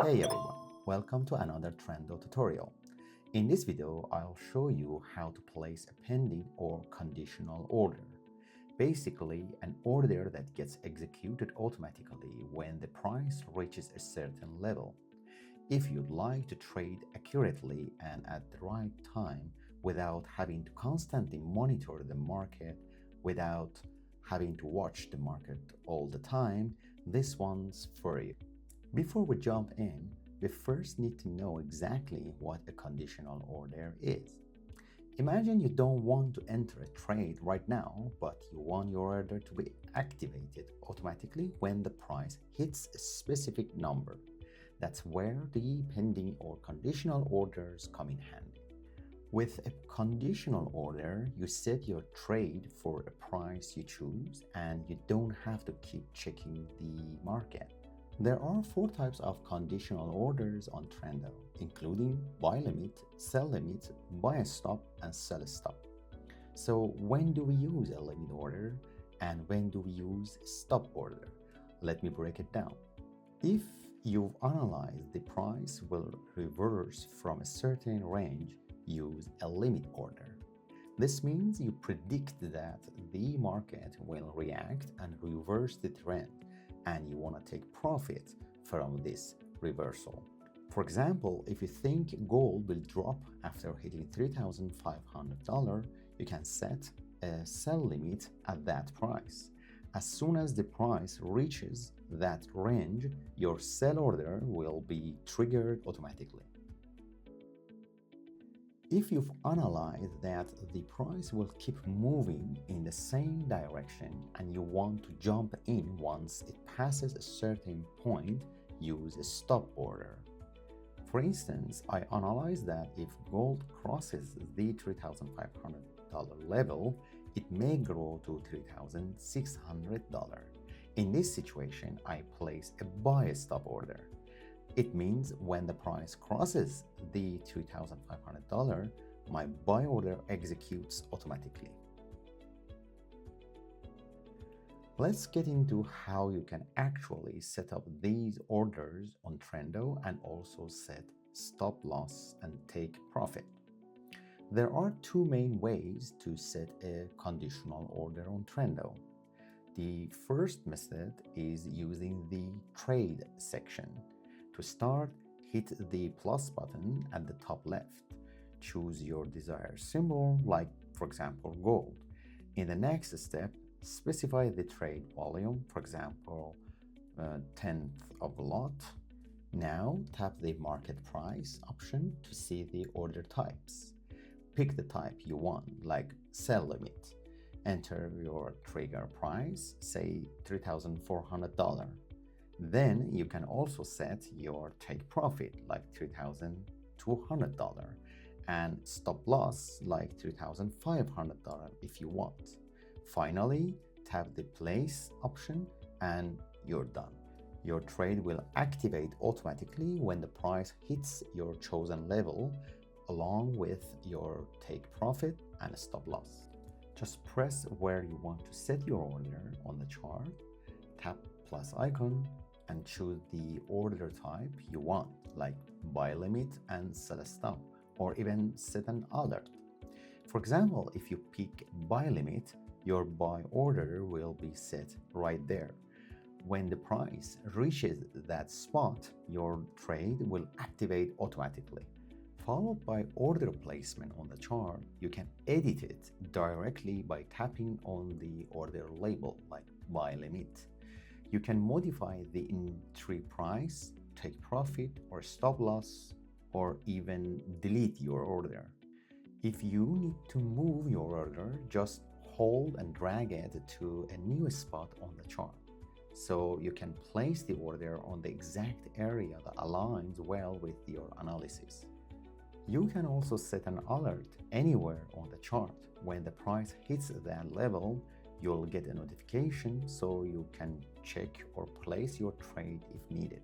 Hey everyone, welcome to another Trendo tutorial. In this video, I'll show you how to place a pending or conditional order. Basically, an order that gets executed automatically when the price reaches a certain level. If you'd like to trade accurately and at the right time without having to constantly monitor the market, without having to watch the market all the time, this one's for you. Before we jump in, we first need to know exactly what a conditional order is. Imagine you don't want to enter a trade right now, but you want your order to be activated automatically when the price hits a specific number. That's where the pending or conditional orders come in handy. With a conditional order, you set your trade for a price you choose and you don't have to keep checking the market. There are 4 types of conditional orders on Trendo, including buy limit, sell limit, buy stop, and sell stop. So when do we use a limit order and when do we use a stop order? Let me break it down. If you've analyzed the price will reverse from a certain range, use a limit order. This means you predict that the market will react and reverse the trend, and you want to take profit from this reversal. For example, if you think gold will drop after hitting $3,500, you can set a sell limit at that price. As soon as the price reaches that range, your sell order will be triggered automatically. If you've analyzed that the price will keep moving in the same direction and you want to jump in once it passes a certain point, use a stop order. For instance, I analyzed that if gold crosses the $3,500 level, it may grow to $3,600. In this situation, I place a buy stop order. It means when the price crosses the $2,500, my buy order executes automatically. Let's get into how you can actually set up these orders on Trendo and also set stop loss and take profit. There are 2 main ways to set a conditional order on Trendo. The first method is using the trade section. To start, hit the plus button at the top left. Choose your desired symbol, like for example gold. In the next step, specify the trade volume, for example, 10th of a lot. Now tap the market price option to see the order types. Pick the type you want, like sell limit. Enter your trigger price, say $3,400. Then you can also set your take profit like $3,200 and stop loss like $3,500 if you want. Finally, tap the place option and you're done. Your trade will activate automatically when the price hits your chosen level along with your take profit and stop loss. Just press where you want to set your order on the chart, tap plus icon, and choose the order type you want, like buy limit and sell stop, or even set an alert. For example, if you pick buy limit, your buy order will be set right there. When the price reaches that spot, your trade will activate automatically. Followed by order placement on the chart, you can edit it directly by tapping on the order label, like buy limit. You can modify the entry price, take profit, or stop loss, or even delete your order. If you need to move your order, just hold and drag it to a new spot on the chart, so you can place the order on the exact area that aligns well with your analysis. You can also set an alert anywhere on the chart. When the price hits that level, you'll get a notification so you can check or place your trade if needed.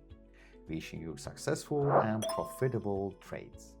Wishing you successful and profitable trades.